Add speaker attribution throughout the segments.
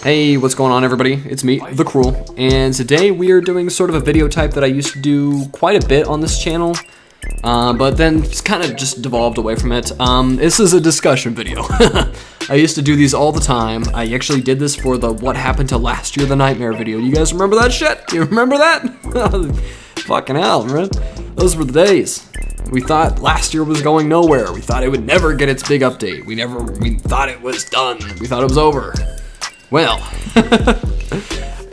Speaker 1: Hey, what's going on everybody? It's me, The Cruel, and today we are doing sort of a video type that I used to do quite a bit on this channel, but then it's kind of just devolved away from it. This is a discussion video. I used to do these all the time. I actually did this for the What Happened to Last Year the Nightmare video. You guys remember that shit? You remember that? Fucking hell, man. Those were the days. We thought last year was going nowhere. We thought it would never get its big update. We thought it was done. We thought it was over. Well,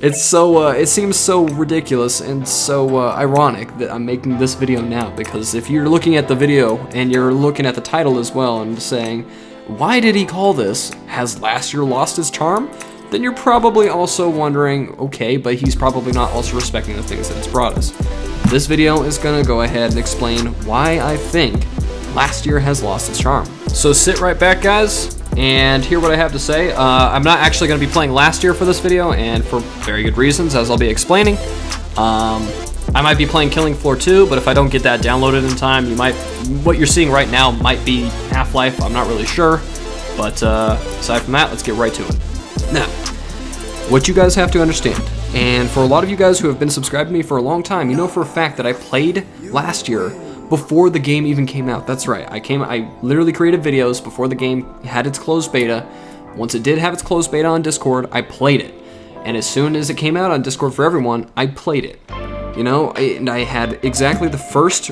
Speaker 1: it seems so ridiculous and so ironic that I'm making this video now, because if you're looking at the video and you're looking at the title as well and saying, why did he call this Has Last Year Lost Its Charm? Then you're probably also wondering, okay, but he's probably not also respecting the things that it's brought us. This video is gonna go ahead and explain why I think last year has lost its charm. So sit right back, guys, and hear what I have to say. I'm not actually going to be playing last year for this video, and for very good reasons, as I'll be explaining. I might be playing Killing Floor 2, but if I don't get that downloaded in time, what you're seeing right now might be Half-Life. I'm not really sure, but aside from that, let's get right to it. Now, what you guys have to understand, and for a lot of you guys who have been subscribed to me for a long time, you know for a fact that I played last year before the game even came out. That's right, I literally created videos before the game had its closed beta. Once it did have its closed beta on Discord, I played it. And as soon as it came out on Discord for everyone, I played it. You know, and I had exactly the first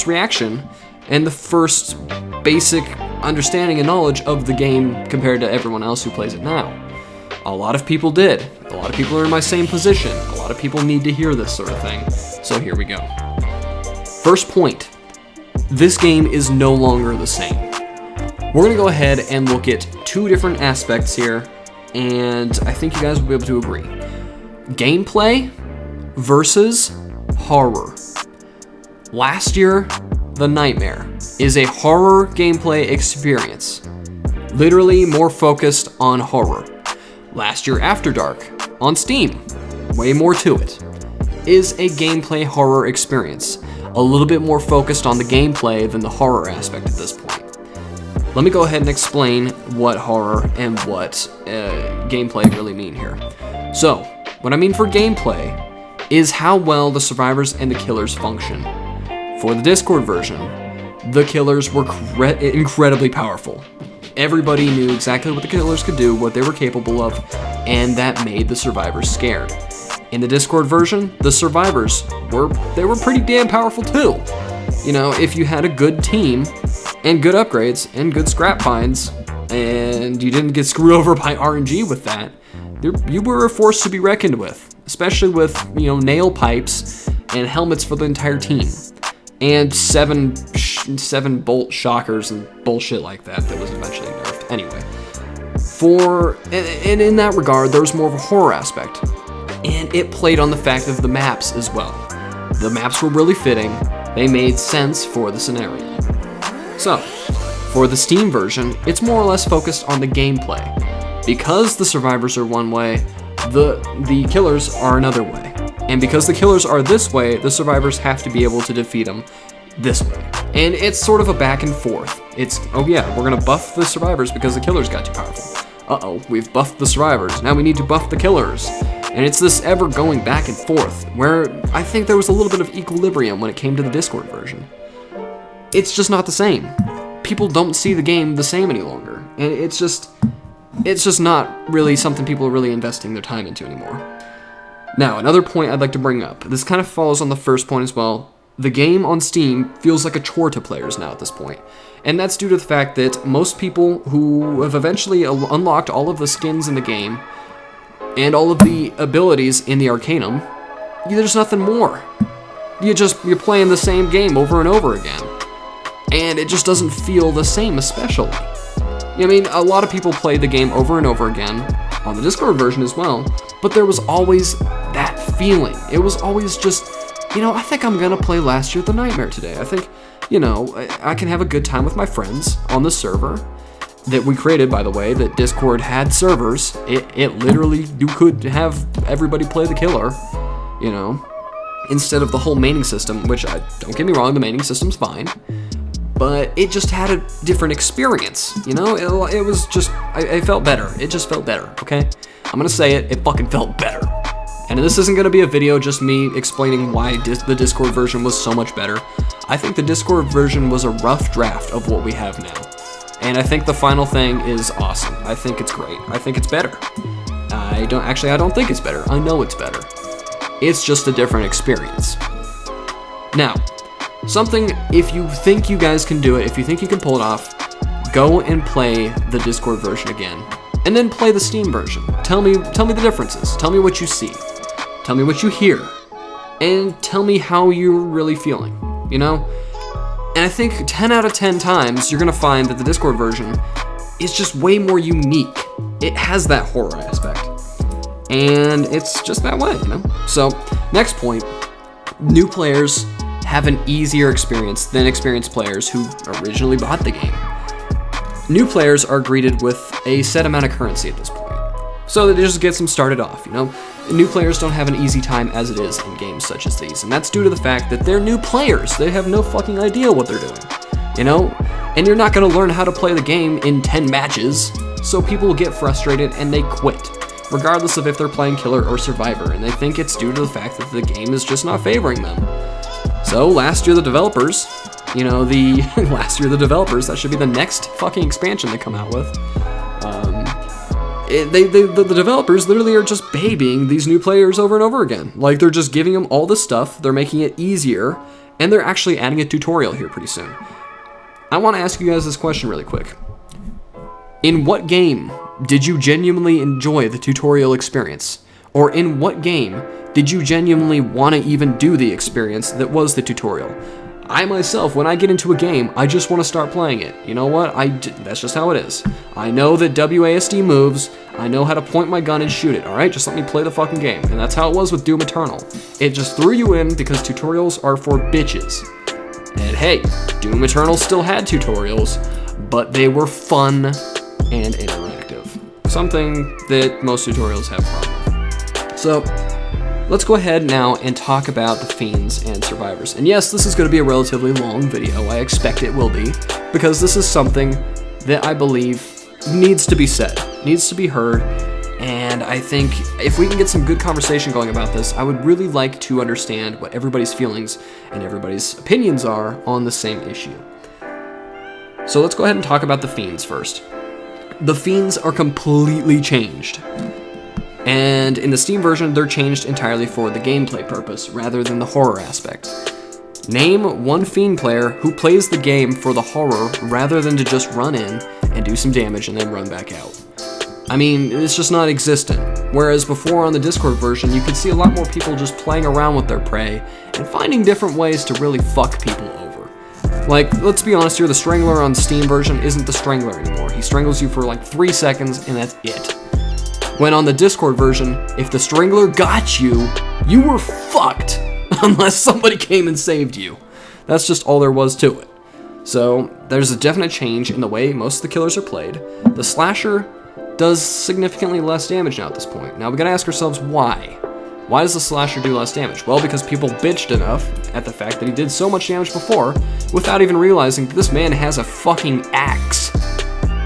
Speaker 1: reaction and the first basic understanding and knowledge of the game compared to everyone else who plays it now. A lot of people did. A lot of people are in my same position. A lot of people need to hear this sort of thing. So here we go. First point, this game is no longer the same. We're gonna go ahead and look at two different aspects here, and I think you guys will be able to agree. Gameplay versus horror. Last Year, The Nightmare is a horror gameplay experience, literally more focused on horror. Last Year, Afterdark on Steam, way more to it, is a gameplay horror experience. A little bit more focused on the gameplay than the horror aspect at this point. Let me go ahead and explain what horror and what gameplay really mean here. So, what I mean for gameplay is how well the survivors and the killers function. For the Discord version, the killers were incredibly powerful. Everybody knew exactly what the killers could do, what they were capable of, and that made the survivors scared. In the Discord version, the survivors were pretty damn powerful too. You know, if you had a good team and good upgrades and good scrap finds, and you didn't get screwed over by RNG with that, you were a force to be reckoned with, especially with, you know, nail pipes and helmets for the entire team, and seven bolt shockers and bullshit like that was eventually nerfed. Anyway, and in that regard, there was more of a horror aspect. And it played on the fact of the maps as well. The maps were really fitting. They made sense for the scenario. So, for the Steam version, it's more or less focused on the gameplay. Because the survivors are one way, the killers are another way. And because the killers are this way, the survivors have to be able to defeat them this way. And it's sort of a back and forth. It's, oh yeah, we're gonna buff the survivors because the killers got too powerful. Uh-oh, we've buffed the survivors. Now we need to buff the killers. And it's this ever going back and forth, where I think there was a little bit of equilibrium when it came to the Discord version. It's just not the same. People don't see the game the same any longer. And it's just not really something people are really investing their time into anymore. Now, another point I'd like to bring up. This kind of follows on the first point as well. The game on Steam feels like a chore to players now at this point. And that's due to the fact that most people who have eventually unlocked all of the skins in the game and all of the abilities in the Arcanum, there's nothing more. You're playing the same game over and over again. And it just doesn't feel the same, especially. I mean, a lot of people play the game over and over again, on the Discord version as well, but there was always that feeling. It was always just, you know, I think I'm gonna play Last Year the Nightmare today. I think, you know, I can have a good time with my friends on the server that we created, by the way, that Discord had servers. It literally, you could have everybody play the killer, you know, instead of the whole maining system, which, don't get me wrong, the maining system's fine, but it just had a different experience, you know? It was just, I felt better. It just felt better, okay? I'm gonna say it fucking felt better. And this isn't gonna be a video just me explaining why the Discord version was so much better. I think the Discord version was a rough draft of what we have now. And I think the final thing is awesome. I think it's great. I think it's better. I don't think it's better. I know it's better. It's just a different experience. Now, something, if you think you guys can do it, if you think you can pull it off, go and play the Discord version again. And then play the Steam version. Tell me the differences. Tell me what you see. Tell me what you hear. And tell me how you're really feeling, you know? And I think 10 out of 10 times, you're gonna find that the Discord version is just way more unique. It has that horror aspect. And it's just that way, you know? So, next point, new players have an easier experience than experienced players who originally bought the game. New players are greeted with a set amount of currency at this point. So that it just gets them started off, you know? New players don't have an easy time as it is in games such as these, and that's due to the fact that they're new players. They have no fucking idea what they're doing, you know? And you're not gonna learn how to play the game in 10 matches, so people will get frustrated and they quit, regardless of if they're playing Killer or Survivor, and they think it's due to the fact that the game is just not favoring them. So last year the developers, you know, that should be the next fucking expansion they come out with. The developers literally are just babying these new players over and over again. Like, they're just giving them all this stuff, they're making it easier, and they're actually adding a tutorial here pretty soon. I want to ask you guys this question really quick. In what game did you genuinely enjoy the tutorial experience? Or in what game did you genuinely want to even do the experience that was the tutorial? I myself, when I get into a game, I just want to start playing it. You know what? That's just how it is. I know that WASD moves. I know how to point my gun and shoot it, alright? Just let me play the fucking game. And that's how it was with Doom Eternal. It just threw you in because tutorials are for bitches. And hey, Doom Eternal still had tutorials, but they were fun and interactive. Something that most tutorials have problems with. So, let's go ahead now and talk about the Fiends and Survivors. And yes, this is going to be a relatively long video. I expect it will be, because this is something that I believe needs to be said, needs to be heard, and I think if we can get some good conversation going about this, I would really like to understand what everybody's feelings and everybody's opinions are on the same issue. So let's go ahead and talk about the Fiends first. The Fiends are completely changed. And in the Steam version, they're changed entirely for the gameplay purpose, rather than the horror aspect. Name one Fiend player who plays the game for the horror, rather than to just run in and do some damage and then run back out. I mean, it's just not existent. Whereas before on the Discord version, you could see a lot more people just playing around with their prey, and finding different ways to really fuck people over. Like, let's be honest here, the Strangler on the Steam version isn't the Strangler anymore. He strangles you for like 3 seconds, and that's it. When on the Discord version, if the Strangler got you, you were fucked, unless somebody came and saved you. That's just all there was to it. So, there's a definite change in the way most of the killers are played. The Slasher does significantly less damage now at this point. Now we gotta ask ourselves why. Why does the Slasher do less damage? Well, because people bitched enough at the fact that he did so much damage before, without even realizing that this man has a fucking axe.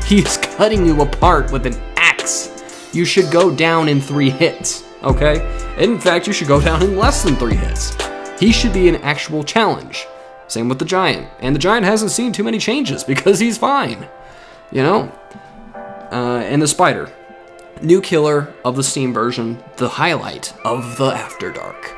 Speaker 1: He's cutting you apart with an axe. You should go down in 3 hits, okay? In fact, you should go down in less than 3 hits. He should be an actual challenge. Same with the Giant. And the Giant hasn't seen too many changes because he's fine. You know? And the Spider. New killer of the Steam version, the highlight of the Afterdark.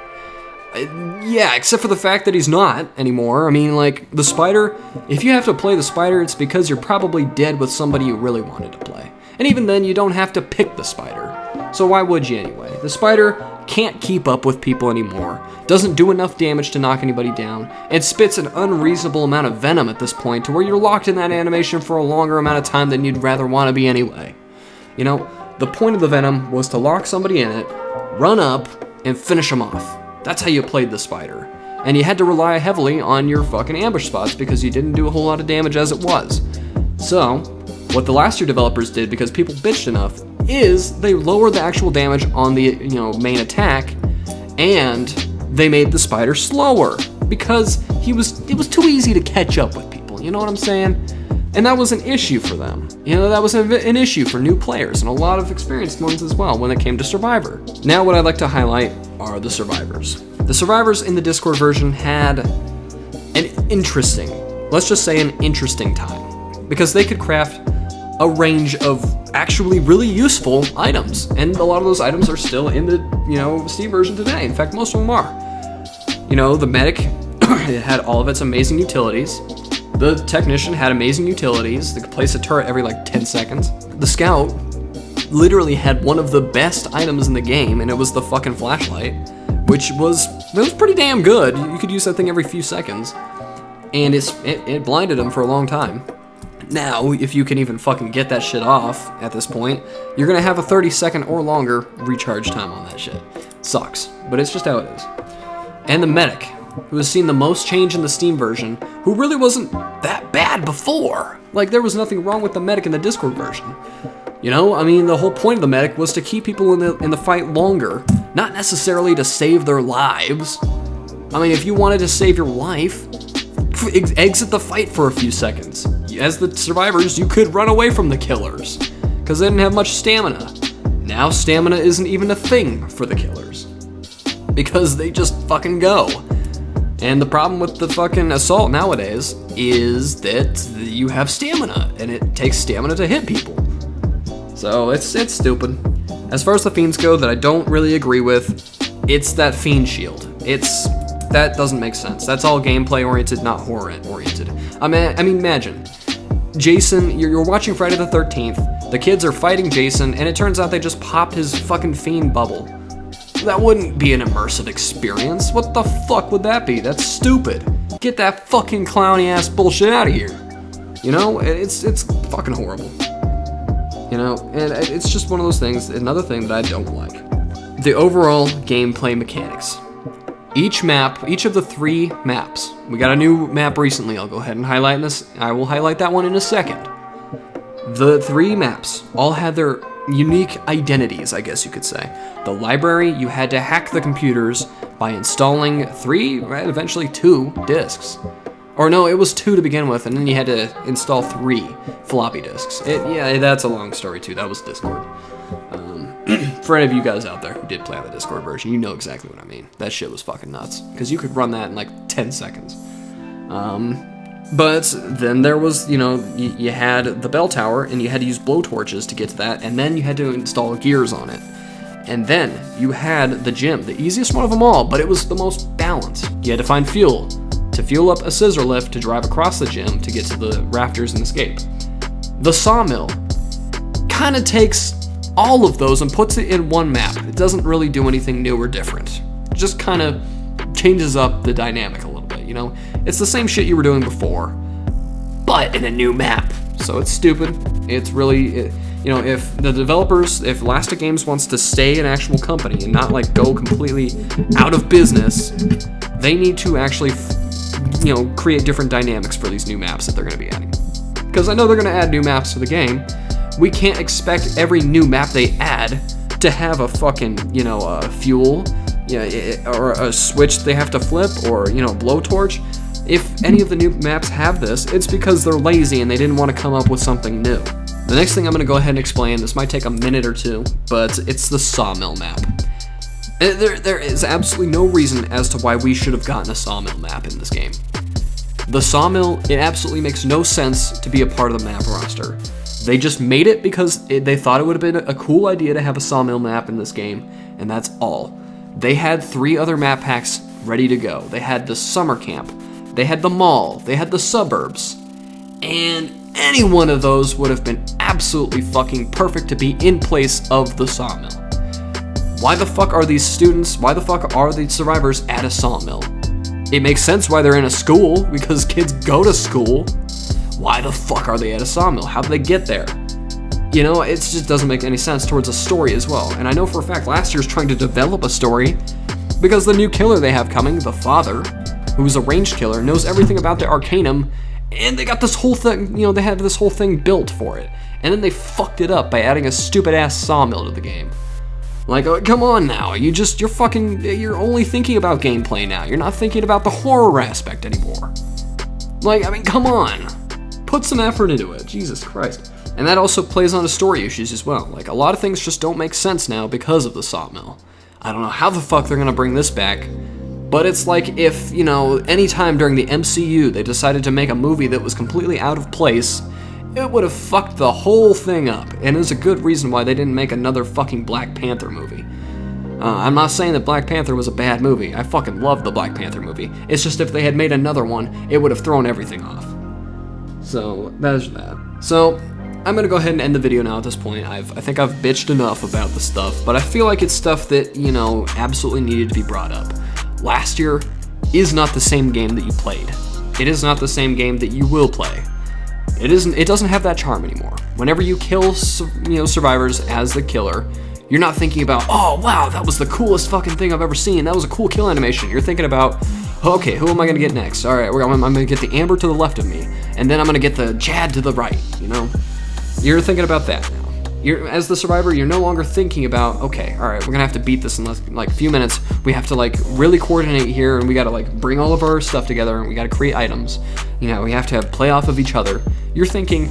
Speaker 1: Yeah, except for the fact that he's not anymore. I mean, like, the Spider, if you have to play the Spider, it's because you're probably dead with somebody you really wanted to play. And even then, you don't have to pick the Spider. So why would you anyway? The Spider can't keep up with people anymore, doesn't do enough damage to knock anybody down, and spits an unreasonable amount of venom at this point to where you're locked in that animation for a longer amount of time than you'd rather want to be anyway. You know, the point of the venom was to lock somebody in it, run up, and finish them off. That's how you played the Spider. And you had to rely heavily on your fucking ambush spots because you didn't do a whole lot of damage as it was. So, what the last year developers did, because people bitched enough, is they lowered the actual damage on the, main attack, and they made the Spider slower because it was too easy to catch up with people. you know what I'm saying? And that was an issue for them. You know, that was an issue for new players and a lot of experienced ones as well when it came to Survivor. Now what I'd like to highlight are the survivors. The survivors in the Discord version had an interesting, let's just say an interesting time, because they could craft a range of actually really useful items, and a lot of those items are still in the, you know, Steam version today. In fact, most of them are. You know, the medic, it had all of its amazing utilities. The technician had amazing utilities. They could place a turret every like 10 seconds. The scout literally had one of the best items in the game, and it was the fucking flashlight, which was pretty damn good. You could use that thing every few seconds, and it blinded him for a long time. Now, if you can even fucking get that shit off at this point, you're gonna have a 30-second or longer recharge time on that shit. Sucks, but it's just how it is. And the medic, who has seen the most change in the Steam version, who really wasn't that bad before. Like, there was nothing wrong with the medic in the Discord version. You know, I mean, the whole point of the medic was to keep people in the fight longer, not necessarily to save their lives. I mean, if you wanted to save your life, exit the fight for a few seconds. As the survivors, you could run away from the killers, because they didn't have much stamina. Now stamina isn't even a thing for the killers, because they just fucking go. And the problem with the fucking assault nowadays is that you have stamina, and it takes stamina to hit people. So it's stupid. As far as the fiends go, that I don't really agree with, it's that fiend shield. That doesn't make sense. That's all gameplay oriented, not horror oriented. I mean, imagine Jason, you're watching Friday the 13th, the kids are fighting Jason, and it turns out they just popped his fucking fiend bubble. That wouldn't be an immersive experience. What the fuck would that be? That's stupid. Get that fucking clowny ass bullshit out of here. You know, it's fucking horrible. You know, and it's just one of those things, another thing that I don't like. The overall gameplay mechanics. Each of the 3 maps, we got a new map recently, I'll go ahead and highlight this, I will highlight that one in a second. The 3 maps all had their unique identities, I guess you could say. The library, you had to hack the computers by installing 3, right, eventually 2 disks. Or no, it was 2 to begin with, and then you had to install 3 floppy disks. Yeah, that's a long story too, that was Discord. For any of you guys out there who did play on the Discord version, you know exactly what I mean. That shit was fucking nuts, because you could run that in like 10 seconds. But then there was, you know, you had the bell tower, and you had to use blowtorches to get to that, and then you had to install gears on it. And then you had the gym, the easiest one of them all, but it was the most balanced. You had to find fuel to fuel up a scissor lift to drive across the gym to get to the rafters and escape. The sawmill kind of takes all of those and puts it in one map. It doesn't really do anything new or different. It just kind of changes up the dynamic a little bit, you know? It's the same shit you were doing before, but in a new map. So it's stupid. It's really, you know, if the developers, if Elastic Games wants to stay an actual company and not like go completely out of business, they need to actually, you know, create different dynamics for these new maps that they're going to be adding. Because I know they're going to add new maps to the game. We can't expect every new map they add to have a fucking, you know, fuel, or a switch they have to flip, or, you know, blowtorch. If any of the new maps have this, it's because they're lazy and they didn't want to come up with something new. The next thing I'm going to go ahead and explain, this might take a minute or two, but it's the sawmill map. There is absolutely no reason as to why we should have gotten a sawmill map in this game. The sawmill, it absolutely makes no sense to be a part of the map roster. They just made it because they thought it would have been a cool idea to have a sawmill map in this game, and that's all. They had 3 other map packs ready to go. They had the summer camp, they had the mall, they had the suburbs, and any one of those would have been absolutely fucking perfect to be in place of the sawmill. Why the fuck are these students, why the fuck are these survivors at a sawmill? It makes sense why they're in a school, because kids go to school. Why the fuck are they at a sawmill? How did they get there? You know, it just doesn't make any sense towards a story as well. And I know for a fact last year's trying to develop a story because the new killer they have coming, the father, who's a ranged killer, knows everything about the Arcanum, and they got this whole thing, you know, they had this whole thing built for it. And then they fucked it up by adding a stupid ass sawmill to the game. Like, oh, come on now, you're only thinking about gameplay now. You're not thinking about the horror aspect anymore. Like, I mean, come on. Put some effort into it, Jesus Christ. And that also plays on the story issues as well. Like, a lot of things just don't make sense now because of the sawmill. I don't know how the fuck they're gonna bring this back, but it's like if, you know, anytime during the MCU they decided to make a movie that was completely out of place, it would have fucked the whole thing up, and there's a good reason why they didn't make another fucking Black Panther movie. I'm not saying that Black Panther was a bad movie. I fucking love the Black Panther movie. It's just if they had made another one, it would have thrown everything off. So, there's that. So, I'm gonna go ahead and end the video now at this point. I think I've bitched enough about the stuff, but I feel like it's stuff that, you know, absolutely needed to be brought up. Last year is not the same game that you played. It is not the same game that you will play. It doesn't have that charm anymore. Whenever you kill, you know, survivors as the killer, you're not thinking about, oh wow, that was the coolest fucking thing I've ever seen. That was a cool kill animation. You're thinking about, okay, who am I gonna get next? All right, I'm gonna get the Amber to the left of me, and then I'm gonna get the Chad to the right. You know, you're thinking about that now. As the survivor, you're no longer thinking about, okay, all right, we're gonna have to beat this in like a few minutes. We have to like really coordinate here, and we gotta like bring all of our stuff together, and we gotta create items. You know, we have to play off of each other. You're thinking,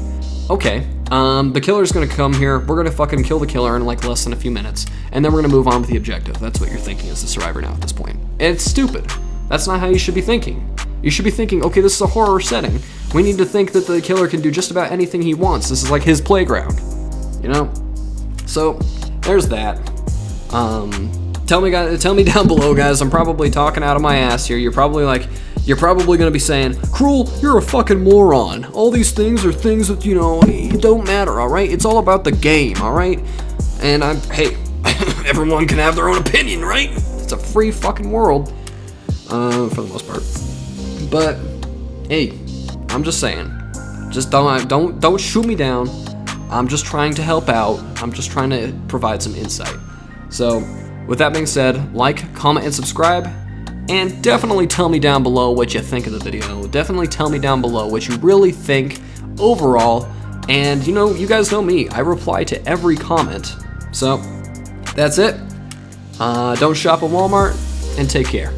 Speaker 1: okay, the killer's gonna come here. We're gonna fucking kill the killer in like less than a few minutes, and then we're gonna move on with the objective. That's what you're thinking as the survivor now at this point. And it's stupid. That's not how you should be thinking. You should be thinking, okay, this is a horror setting. We need to think that the killer can do just about anything he wants. This is like his playground. You know, so there's that. Tell me down below, guys. I'm probably talking out of my ass here. You're probably gonna be saying, Cruel, you're a fucking moron. All these things are things that, you know, it don't matter. All right, it's all about the game. All right, and hey, everyone can have their own opinion, right? It's a free fucking world, for the most part. But hey, I'm just saying, just don't shoot me down. I'm just trying to help out. I'm just trying to provide some insight. So, with that being said, like, comment, and subscribe. And definitely tell me down below what you think of the video. Definitely tell me down below what you really think overall. And, you know, you guys know me. I reply to every comment. So, that's it. Don't shop at Walmart, and take care.